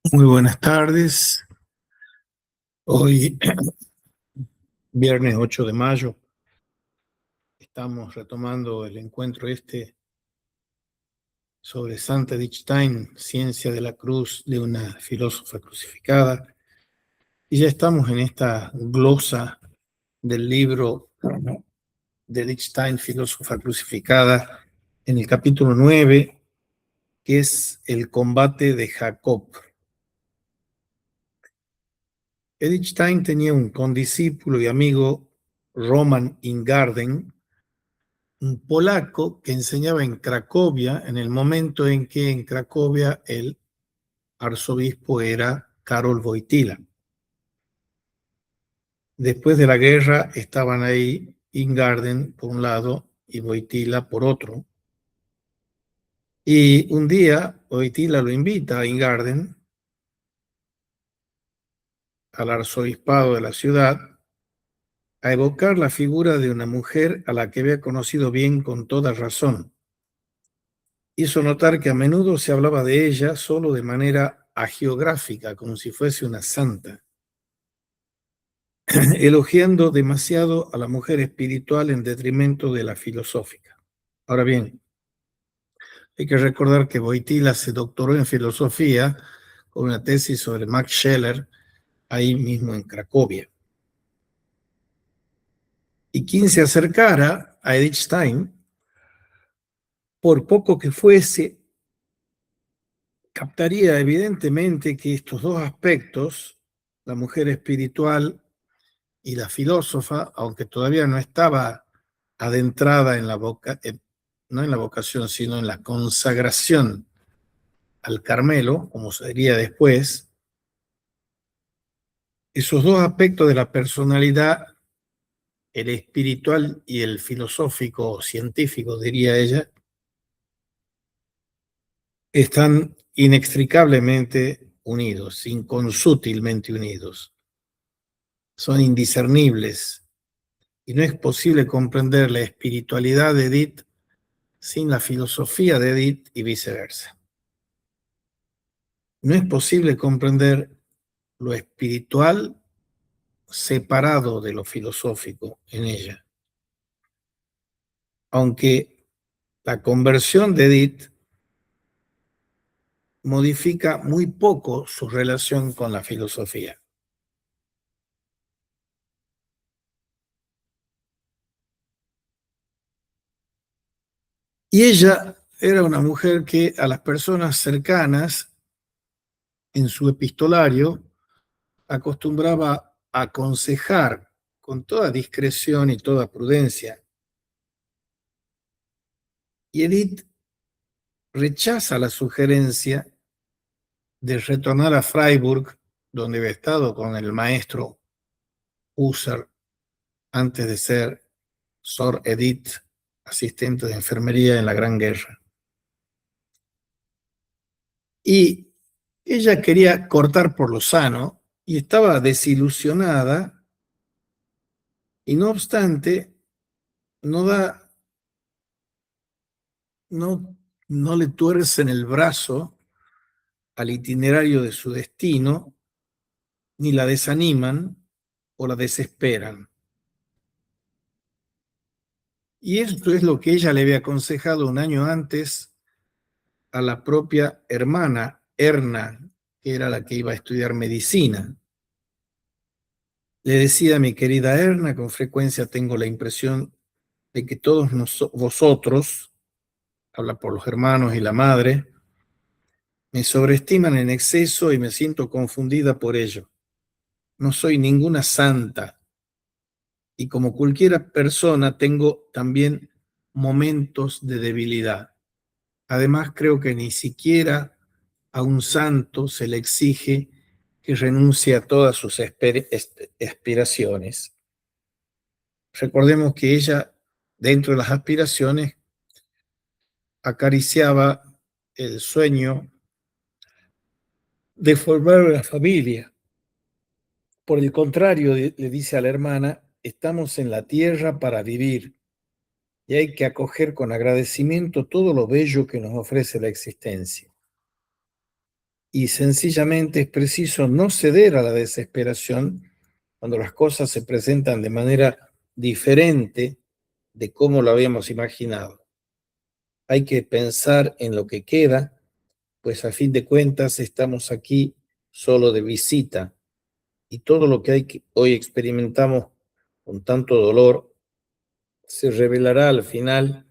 Muy buenas tardes. Hoy, viernes 8 de mayo, estamos retomando el encuentro sobre Santa Edith Stein, Ciencia de la Cruz de una filósofa crucificada. Y ya estamos en esta glosa del libro de Edith Stein, Filósofa Crucificada, en el capítulo 9, que es el combate de Jacob. Edith Stein tenía un condiscípulo y amigo, Roman Ingarden, un polaco que enseñaba en Cracovia en el momento en que en Cracovia el arzobispo era Karol Wojtyła. Después de la guerra estaban ahí Ingarden por un lado y Wojtyła por otro. Y un día Wojtyła lo invita a Ingarden al arzobispado de la ciudad a evocar la figura de una mujer a la que había conocido bien con toda razón. Hizo notar que a menudo se hablaba de ella solo de manera hagiográfica, como si fuese una santa, elogiando demasiado a la mujer espiritual en detrimento de la filosófica. Ahora bien, hay que recordar que Wojtyła se doctoró en filosofía con una tesis sobre Max Scheler, ahí mismo en Cracovia. Y quien se acercara a Edith Stein, por poco que fuese, captaría evidentemente que estos dos aspectos, la mujer espiritual y la filósofa, aunque todavía no estaba adentrada en no en la vocación, sino en la consagración al Carmelo, como sería después, esos dos aspectos de la personalidad, el espiritual y el filosófico o científico, diría ella, están inextricablemente unidos, inconsútilmente unidos. Son indiscernibles y no es posible comprender la espiritualidad de Edith sin la filosofía de Edith y viceversa. No es posible comprender lo espiritual separado de lo filosófico en ella. Aunque la conversión de Edith modifica muy poco su relación con la filosofía. Y ella era una mujer que a las personas cercanas en su epistolario acostumbraba a aconsejar con toda discreción y toda prudencia. Y Edith rechaza la sugerencia de retornar a Freiburg, donde había estado con el maestro Husserl antes de ser Sor Edith, asistente de enfermería en la Gran Guerra. Y ella quería cortar por lo sano y estaba desilusionada y no obstante no da, no le tuercen el brazo al itinerario de su destino, ni la desaniman o la desesperan. Y esto es lo que ella le había aconsejado un año antes a la propia hermana, Erna, que era la que iba a estudiar medicina. Le decía: mi querida Erna, con frecuencia tengo la impresión de que todos vosotros, habla por los hermanos y la madre, me sobreestiman en exceso y me siento confundida por ello. No soy ninguna santa y como cualquier persona tengo también momentos de debilidad. Además, creo que ni siquiera a un santo se le exige que renuncie a todas sus aspiraciones. Recordemos que ella, dentro de las aspiraciones, acariciaba el sueño de formar una familia. Por el contrario, le dice a la hermana, estamos en la tierra para vivir y hay que acoger con agradecimiento todo lo bello que nos ofrece la existencia. y sencillamente es preciso no ceder a la desesperación cuando las cosas se presentan de manera diferente de cómo lo habíamos imaginado. Hay que pensar en lo que queda, pues a fin de cuentas estamos aquí solo de visita y todo lo que hoy experimentamos con tanto dolor se revelará al final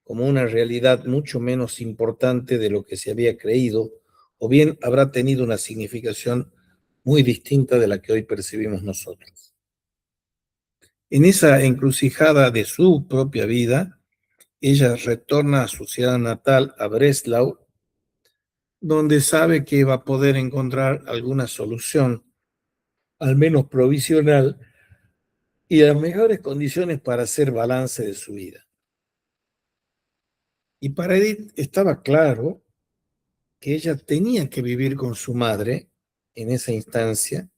como una realidad mucho menos importante de lo que se había creído, o bien habrá tenido una significación muy distinta de la que hoy percibimos nosotros. En esa encrucijada de su propia vida, ella retorna a su ciudad natal, a Breslau, donde sabe que va a poder encontrar alguna solución, al menos provisional, y las mejores condiciones para hacer balance de su vida. Y para Edith estaba claro que ella tenía que vivir con su madre en esa instancia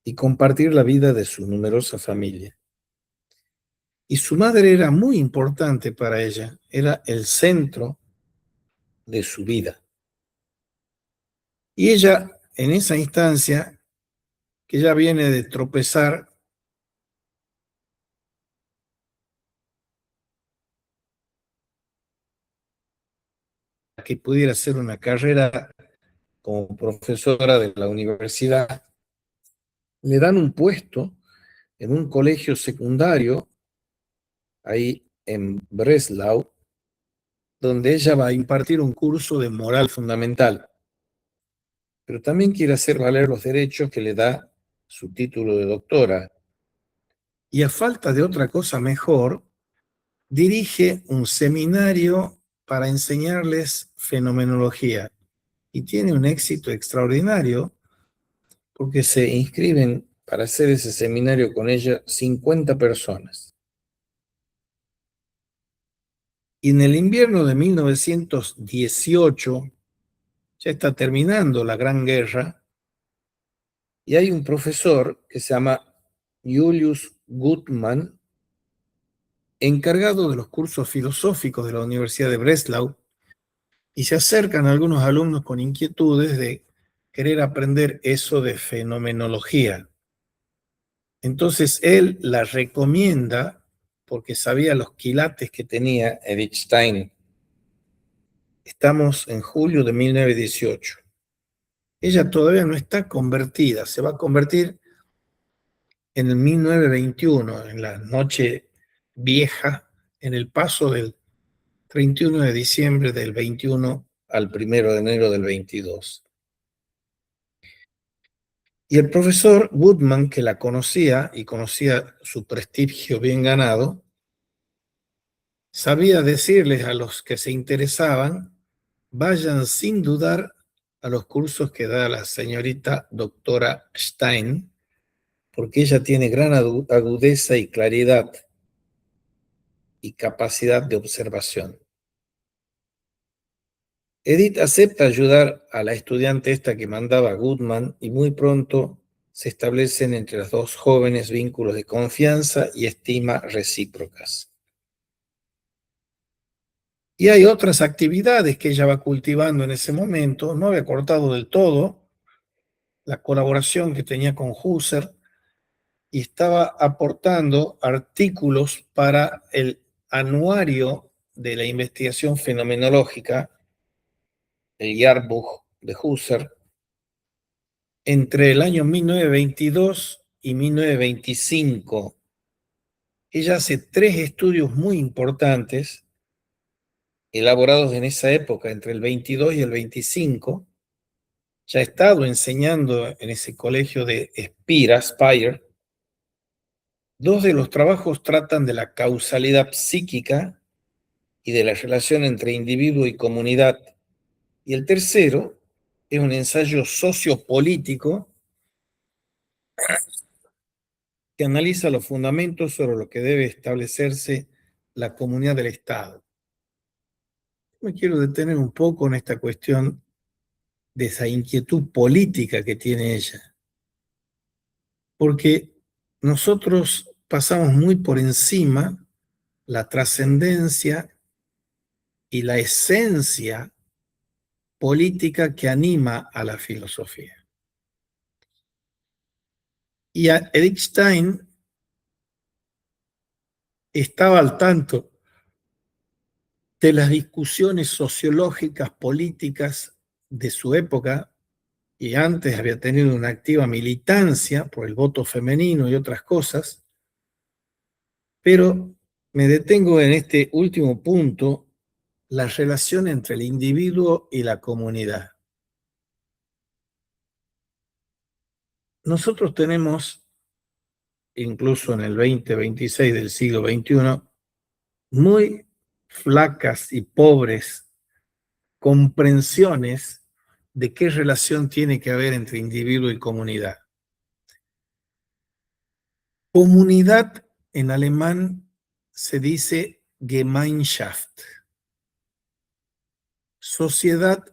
y compartir la vida de su numerosa familia. Y su madre era muy importante para ella, era el centro de su vida. Y ella, en esa instancia, que ya viene de tropezar, que pudiera hacer una carrera como profesora de la universidad, le dan un puesto en un colegio secundario ahí en Breslau, donde ella va a impartir un curso de moral fundamental, pero también quiere hacer valer los derechos que le da su título de doctora. Y a falta de otra cosa mejor, dirige un seminario para enseñarles fenomenología y tiene un éxito extraordinario porque se inscriben para hacer ese seminario con ella 50 personas. Y en el invierno de 1918, ya está terminando la Gran Guerra, y hay un profesor que se llama Julius Gutmann, encargado de los cursos filosóficos de la Universidad de Breslau, y se acercan algunos alumnos con inquietudes de querer aprender eso de fenomenología. Entonces él la recomienda porque sabía los quilates que tenía Edith Stein. Estamos en julio de 1918. Ella todavía no está convertida, se va a convertir en el 1921, en la noche vieja, en el paso del 31 de diciembre del 21 al 1 de enero del 22. Y el profesor Woodman, que la conocía y conocía su prestigio bien ganado, sabía decirles a los que se interesaban, vayan sin dudar a los cursos que da la señorita doctora Stein, porque ella tiene gran agudeza y claridad y capacidad de observación. Edith acepta ayudar a la estudiante esta que mandaba Goodman y muy pronto se establecen entre las dos jóvenes vínculos de confianza y estima recíprocas. Y hay otras actividades que ella va cultivando en ese momento. No había cortado del todo la colaboración que tenía con Husserl y estaba aportando artículos para el anuario de la investigación fenomenológica, el Jahrbuch de Husserl, entre el año 1922 y 1925. Ella hace 3 estudios muy importantes, elaborados en esa época, entre el 22 y el 25. Ya ha estado enseñando en ese colegio de Speyer. 2 de los trabajos tratan de la causalidad psíquica y de la relación entre individuo y comunidad. Y el tercero es un ensayo sociopolítico que analiza los fundamentos sobre lo que debe establecerse la comunidad del Estado. Me quiero detener un poco en esta cuestión de esa inquietud política que tiene ella, porque nosotros pasamos muy por encima la trascendencia y la esencia política que anima a la filosofía. Y Edith Stein estaba al tanto de las discusiones sociológicas, políticas de su época, y antes había tenido una activa militancia por el voto femenino y otras cosas, pero me detengo en este último punto, la relación entre el individuo y la comunidad. Nosotros tenemos, incluso en el 2026 del siglo XXI, muy flacas y pobres comprensiones de qué relación tiene que haber entre individuo y comunidad. Comunidad en alemán se dice Gemeinschaft. Sociedad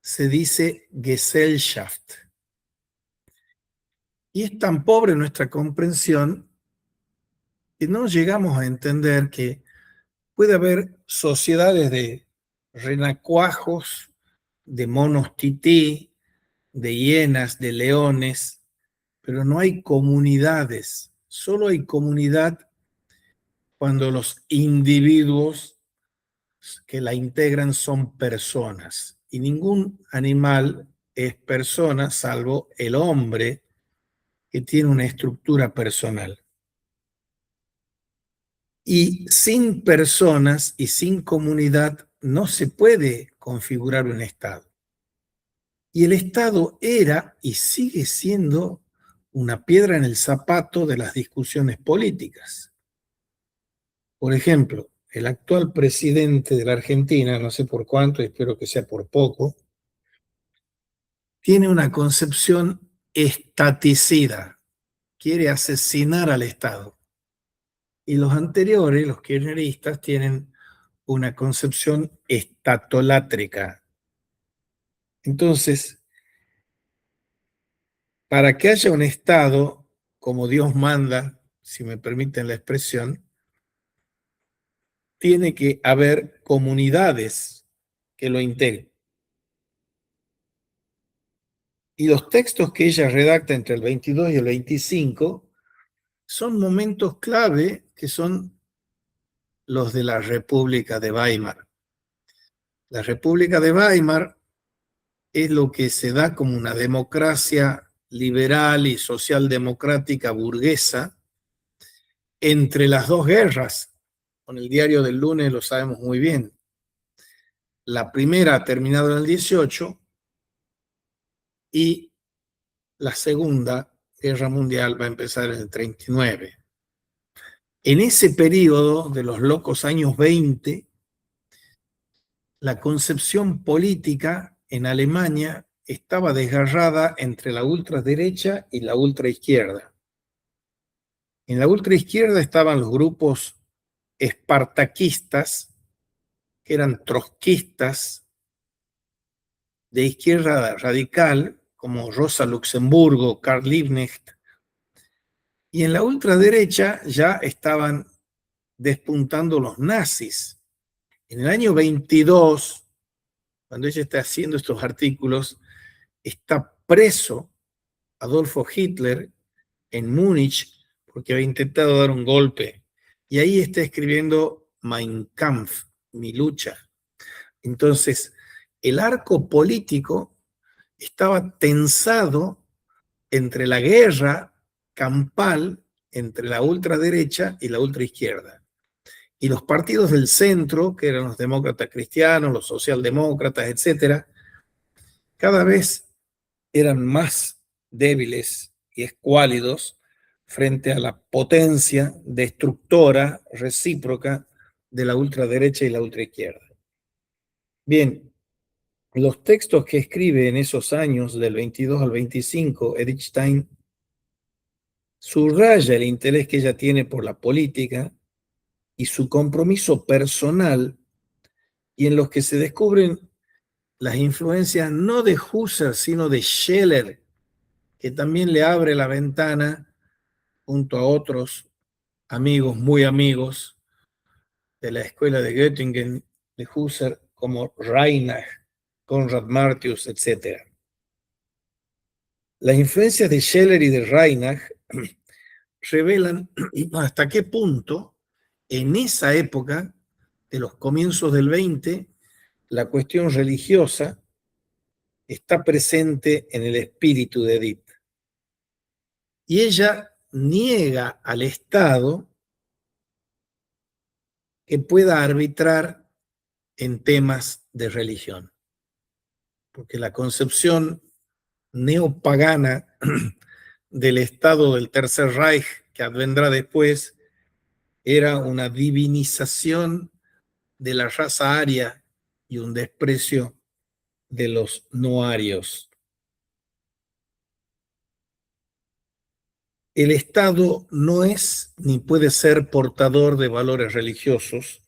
se dice Gesellschaft. Y es tan pobre nuestra comprensión que no llegamos a entender que puede haber sociedades de renacuajos, de monos tití, de hienas, de leones, pero no hay comunidades. Solo hay comunidad cuando los individuos que la integran son personas. Y ningún animal es persona salvo el hombre, que tiene una estructura personal. Y sin personas y sin comunidad no se puede configurar un Estado. Y el Estado era y sigue siendo una piedra en el zapato de las discusiones políticas. Por ejemplo, el actual presidente de la Argentina, no sé por cuánto, espero que sea por poco, tiene una concepción estaticida, quiere asesinar al Estado. Y los anteriores, los kirchneristas, tienen una concepción estatolátrica. Entonces, para que haya un Estado como Dios manda, si me permiten la expresión, tiene que haber comunidades que lo integren. Y los textos que ella redacta entre el 22 y el 25 son momentos clave que son los de la República de Weimar. La República de Weimar es lo que se da como una democracia liberal y socialdemocrática burguesa entre las dos guerras. Con el diario del lunes lo sabemos muy bien. La primera ha terminado en el 18 y la Segunda Guerra Mundial va a empezar en el 39. En ese periodo de los locos años 20, la concepción política en Alemania estaba desgarrada entre la ultraderecha y la ultraizquierda. En la ultraizquierda estaban los grupos espartaquistas, que eran trotskistas, de izquierda radical, como Rosa Luxemburgo, Karl Liebknecht, y en la ultraderecha ya estaban despuntando los nazis. En el año 22, cuando ella está haciendo estos artículos, está preso Adolfo Hitler en Múnich porque había intentado dar un golpe. Y ahí está escribiendo Mein Kampf, mi lucha. Entonces, el arco político estaba tensado entre la guerra campal entre la ultraderecha y la ultraizquierda. Y los partidos del centro, que eran los demócratas cristianos, los socialdemócratas, etcétera, cada vez eran más débiles y escuálidos frente a la potencia destructora recíproca de la ultraderecha y la ultraizquierda. Bien, los textos que escribe en esos años, del 22 al 25, Edith Stein subraya el interés que ella tiene por la política y su compromiso personal, y en los que se descubren las influencias no de Husserl, sino de Scheler, que también le abre la ventana junto a otros amigos, muy amigos de la escuela de Göttingen, de Husserl, como Reinach Konrad Martius, etc. Las influencias de Scheller y de Reinach revelan hasta qué punto en esa época de los comienzos del 20 la cuestión religiosa está presente en el espíritu de Edith. Y ella niega al Estado que pueda arbitrar en temas de religión, porque la concepción neopagana del Estado del Tercer Reich que advendrá después era una divinización de la raza aria y un desprecio de los no arios. El Estado no es ni puede ser portador de valores religiosos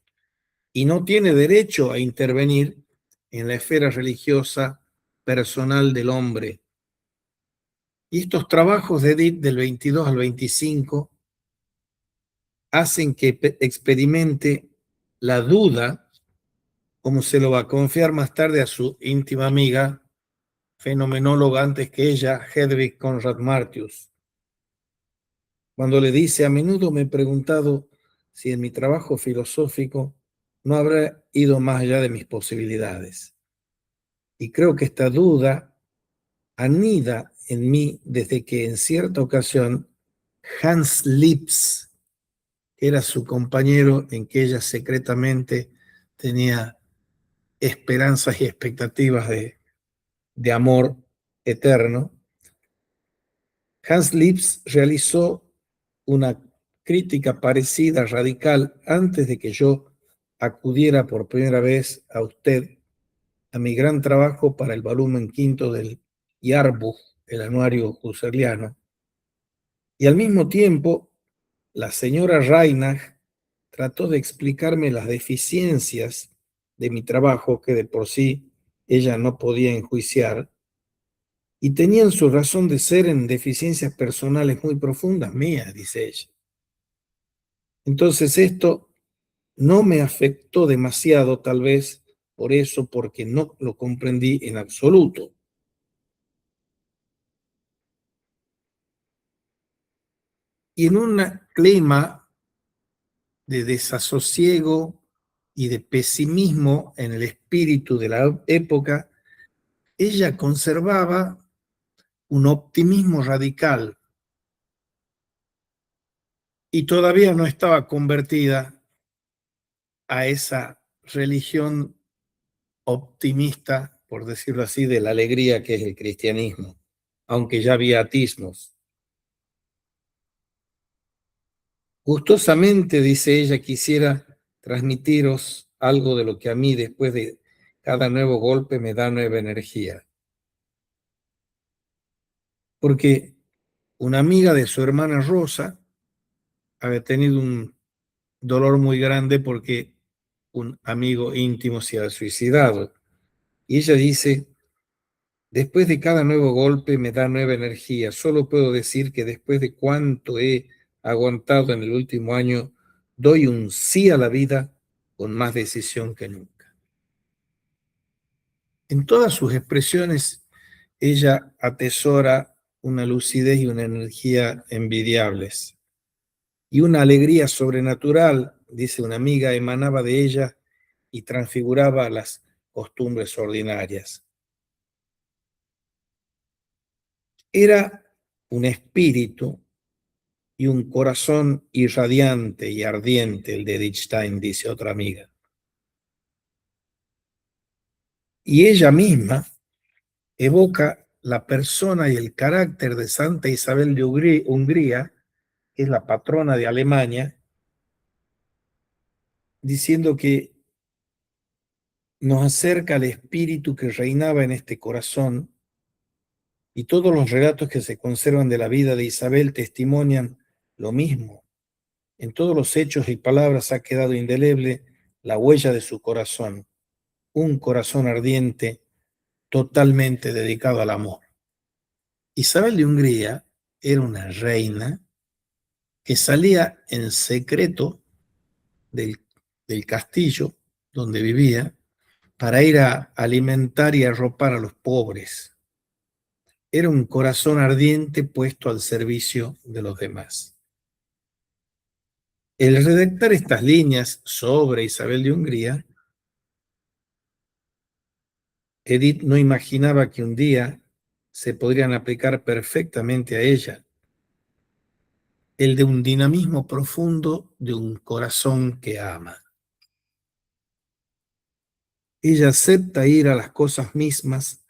y no tiene derecho a intervenir en la esfera religiosa personal del hombre. Y estos trabajos de Edith del 22 al 25 hacen que experimente la duda, como se lo va a confiar más tarde a su íntima amiga, fenomenóloga antes que ella, Hedwig Conrad Martius, cuando le dice: a menudo me he preguntado si en mi trabajo filosófico no habrá ido más allá de mis posibilidades. Y creo que esta duda anida en mí desde que en cierta ocasión Hans Lips, que era su compañero en que ella secretamente tenía esperanzas y expectativas de amor eterno, Hans Lips realizó una crítica parecida, radical, antes de que yo acudiera por primera vez a usted, a mi gran trabajo para el volumen quinto del Jahrbuch, el anuario husserliano. Y al mismo tiempo, la señora Reinach trató de explicarme las deficiencias de mi trabajo, que de por sí ella no podía enjuiciar, y tenían su razón de ser en deficiencias personales muy profundas mías, dice ella. Entonces esto no me afectó demasiado, tal vez por eso, porque no lo comprendí en absoluto. Y en un clima de desasosiego y de pesimismo en el espíritu de la época, ella conservaba un optimismo radical y todavía no estaba convertida a esa religión optimista, por decirlo así, de la alegría que es el cristianismo, aunque ya había atismos. Gustosamente, dice ella, quisiera transmitiros algo de lo que a mí después de cada nuevo golpe me da nueva energía. Porque una amiga de su hermana Rosa había tenido un dolor muy grande porque un amigo íntimo se ha suicidado. Y ella dice: después de cada nuevo golpe me da nueva energía. Solo puedo decir que después de cuánto he aguantado en el último año, doy un sí a la vida con más decisión que nunca. En todas sus expresiones, ella atesora una lucidez y una energía envidiables. Y una alegría sobrenatural, dice una amiga, emanaba de ella y transfiguraba las costumbres ordinarias. Era un espíritu y un corazón irradiante y ardiente el de Edith Stein, dice otra amiga. Y ella misma evoca la persona y el carácter de Santa Isabel de Hungría, que es la patrona de Alemania, diciendo que nos acerca al espíritu que reinaba en este corazón, y todos los relatos que se conservan de la vida de Isabel testimonian lo mismo. En todos los hechos y palabras ha quedado indeleble la huella de su corazón, un corazón ardiente totalmente dedicado al amor. Isabel de Hungría era una reina que salía en secreto del castillo donde vivía para ir a alimentar y arropar a los pobres. Era un corazón ardiente puesto al servicio de los demás. El redactar estas líneas sobre Isabel de Hungría, Edith no imaginaba que un día se podrían aplicar perfectamente a ella, el de un dinamismo profundo de un corazón que ama. Ella acepta ir a las cosas mismas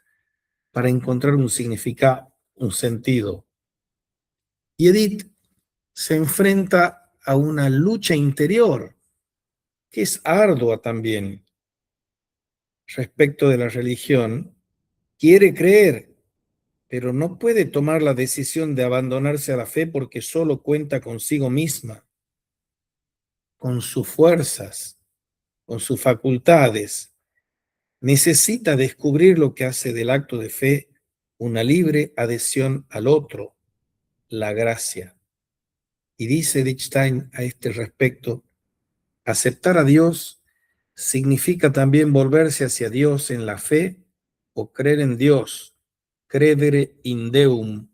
para encontrar un significado, un sentido. Y Edith se enfrenta a una lucha interior que es ardua también respecto de la religión. Quiere creer, pero no puede tomar la decisión de abandonarse a la fe porque solo cuenta consigo misma, con sus fuerzas, con sus facultades. Necesita descubrir lo que hace del acto de fe una libre adhesión al otro, la gracia. Y dice Lichtenstein a este respecto, aceptar a Dios significa también volverse hacia Dios en la fe o creer en Dios, credere in Deum,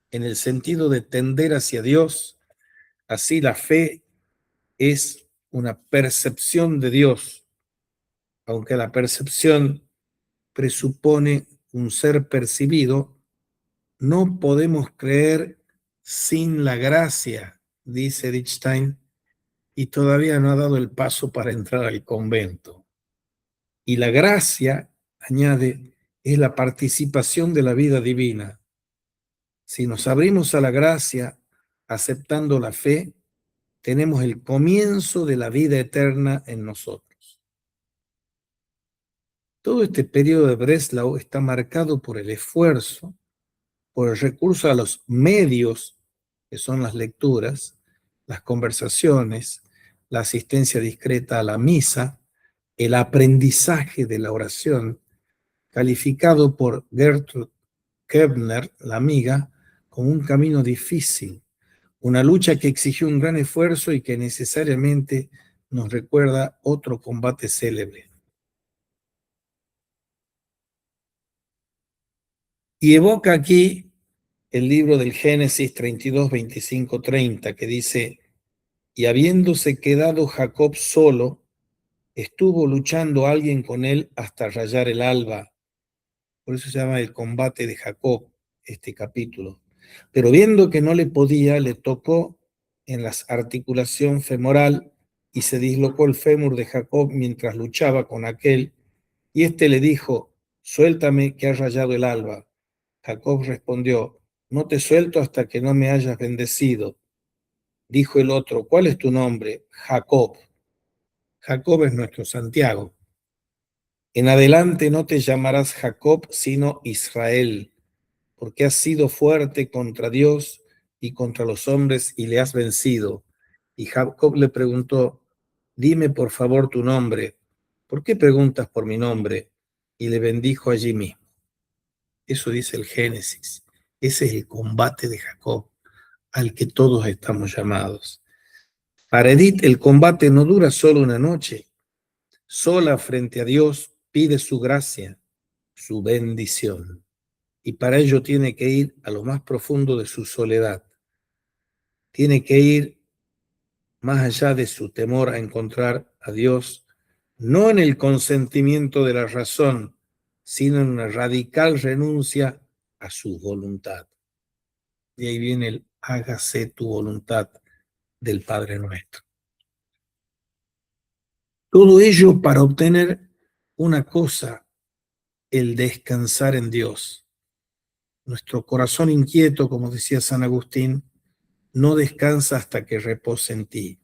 en el sentido de tender hacia Dios. Así la fe es una percepción de Dios, aunque la percepción presupone un ser percibido, no podemos creer sin la gracia, dice Lichtenstein, y todavía no ha dado el paso para entrar al convento. Y la gracia, añade, es la participación de la vida divina. Si nos abrimos a la gracia, aceptando la fe, tenemos el comienzo de la vida eterna en nosotros. Todo este periodo de Breslau está marcado por el esfuerzo, por el recurso a los medios, que son las lecturas, las conversaciones, la asistencia discreta a la misa, el aprendizaje de la oración, calificado por Gertrude Kebner, la amiga, como un camino difícil, una lucha que exigió un gran esfuerzo y que necesariamente nos recuerda otro combate célebre. Y evoca aquí el libro del Génesis 32, 25, 30, que dice, y habiéndose quedado Jacob solo, estuvo luchando alguien con él hasta rayar el alba. Por eso se llama el combate de Jacob, este capítulo. Pero viendo que no le podía, le tocó en la articulación femoral y se dislocó el fémur de Jacob mientras luchaba con aquel. Y éste le dijo, suéltame que ha rayado el alba. Jacob respondió, no te suelto hasta que no me hayas bendecido. Dijo el otro, ¿cuál es tu nombre? Jacob. Jacob es nuestro Santiago. En adelante no te llamarás Jacob, sino Israel, porque has sido fuerte contra Dios y contra los hombres y le has vencido. Y Jacob le preguntó, dime por favor tu nombre. ¿Por qué preguntas por mi nombre? Y le bendijo allí mismo. Eso dice el Génesis. Ese es el combate de Jacob al que todos estamos llamados. Para Edith, el combate no dura solo una noche. Sola frente a Dios pide su gracia, su bendición. Y para ello tiene que ir a lo más profundo de su soledad. Tiene que ir más allá de su temor a encontrar a Dios, no en el consentimiento de la razón, sino en una radical renuncia a su voluntad. Y ahí viene el hágase tu voluntad del Padre Nuestro. Todo ello para obtener una cosa, el descansar en Dios. Nuestro corazón inquieto, como decía San Agustín, no descansa hasta que repose en ti.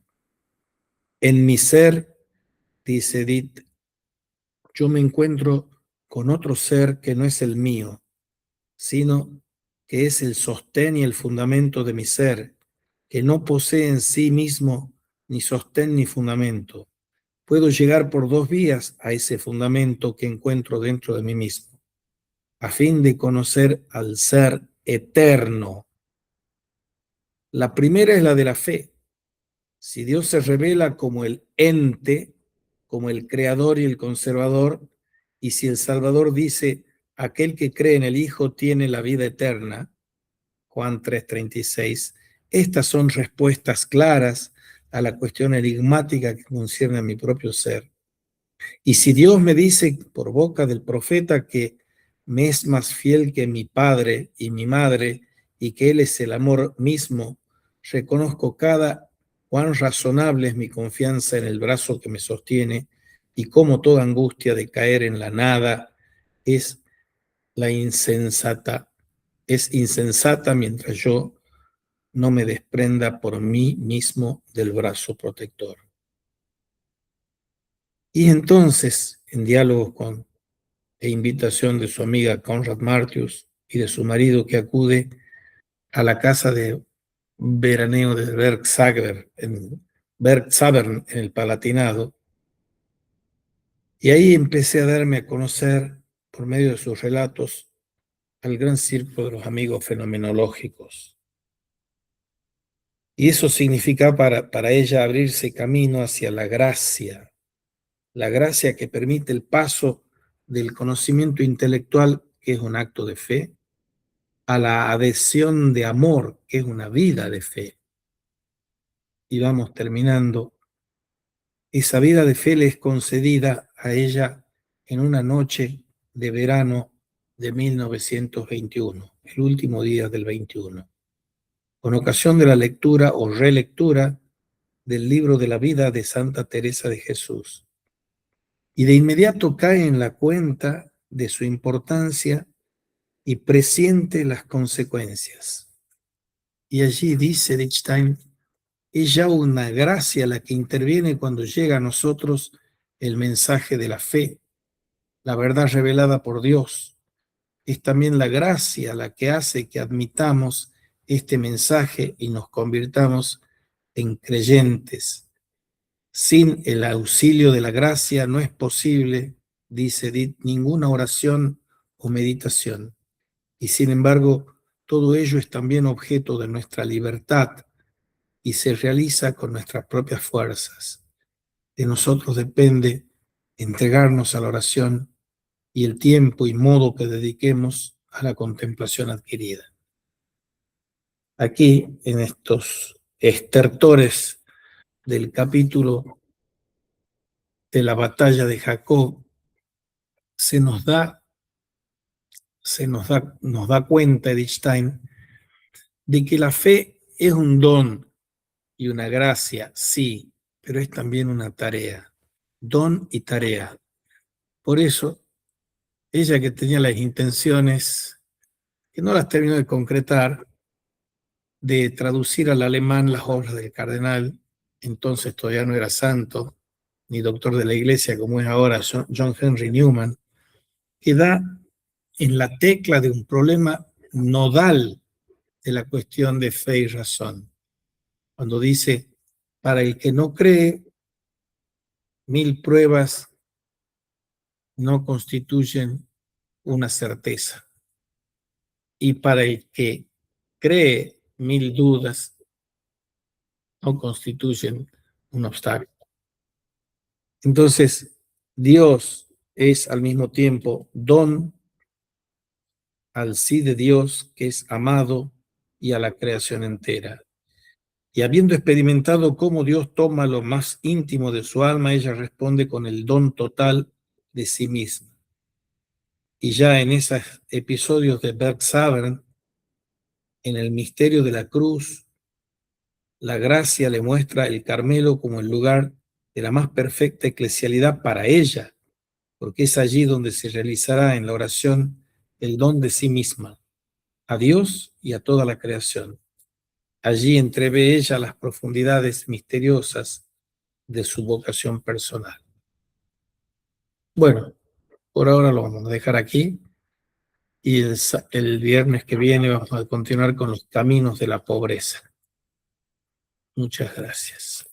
En mi ser, dice Edith, yo me encuentro con otro ser que no es el mío, sino que es el sostén y el fundamento de mi ser, que no posee en sí mismo ni sostén ni fundamento. Puedo llegar por dos vías a ese fundamento que encuentro dentro de mí mismo, a fin de conocer al ser eterno. La primera es la de la fe. Si Dios se revela como el ente, como el creador y el conservador, Y si el Salvador dice, aquel que cree en el Hijo tiene la vida eterna, Juan 3:36, estas son respuestas claras a la cuestión enigmática que concierne a mi propio ser. Y si Dios me dice por boca del profeta que me es más fiel que mi padre y mi madre y que Él es el amor mismo, reconozco cada cuán razonable es mi confianza en el brazo que me sostiene y cómo toda angustia de caer en la nada es la insensata, es insensata mientras yo no me desprenda por mí mismo del brazo protector. Y entonces, en diálogo con e invitación de su amiga Conrad Martius y de su marido que acude a la casa de veraneo de Bergzabern en el Palatinado, y ahí empecé a darme a conocer por medio de sus relatos al gran círculo de los amigos fenomenológicos. Y eso significa para ella abrirse camino hacia la gracia que permite el paso del conocimiento intelectual, que es un acto de fe, a la adhesión de amor, que es una vida de fe. Y vamos terminando. Esa vida de fe le es concedida a ella en una noche de verano de 1921, el último día del 21, con ocasión de la lectura o relectura del libro de la vida de Santa Teresa de Jesús. Y de inmediato cae en la cuenta de su importancia y presiente las consecuencias. Y allí dice Lichtenstein, es ya una gracia la que interviene cuando llega a nosotros el mensaje de la fe, la verdad revelada por Dios. Es también la gracia la que hace que admitamos este mensaje y nos convirtamos en creyentes. Sin el auxilio de la gracia no es posible, dice Edith, ninguna oración o meditación. Y sin embargo, todo ello es también objeto de nuestra libertad y se realiza con nuestras propias fuerzas. De nosotros depende entregarnos a la oración y el tiempo y modo que dediquemos a la contemplación adquirida. Aquí, en estos estertores del capítulo de la batalla de Jacob, nos da cuenta Edith Stein de que la fe es un don y una gracia, sí, pero es también una tarea, don y tarea. Por eso, ella que tenía las intenciones, que no las terminó de concretar, de traducir al alemán las obras del cardenal, entonces todavía no era santo, ni doctor de la iglesia como es ahora John Henry Newman, que da en la tecla de un problema nodal de la cuestión de fe y razón. Cuando dice, para el que no cree, 1000 pruebas no constituyen una certeza. Y para el que cree, 1000 dudas no constituyen un obstáculo. Entonces, Dios es al mismo tiempo don al sí de Dios, que es amado, y a la creación entera. Y habiendo experimentado cómo Dios toma lo más íntimo de su alma, ella responde con el don total de sí misma. Y ya en esos episodios de Bergzabern, en el misterio de la cruz, la gracia le muestra el Carmelo como el lugar de la más perfecta eclesialidad para ella, porque es allí donde se realizará en la oración el don de sí misma, a Dios y a toda la creación. Allí entrevé ella las profundidades misteriosas de su vocación personal. Bueno, por ahora lo vamos a dejar aquí y el viernes que viene vamos a continuar con los caminos de la pobreza. Muchas gracias.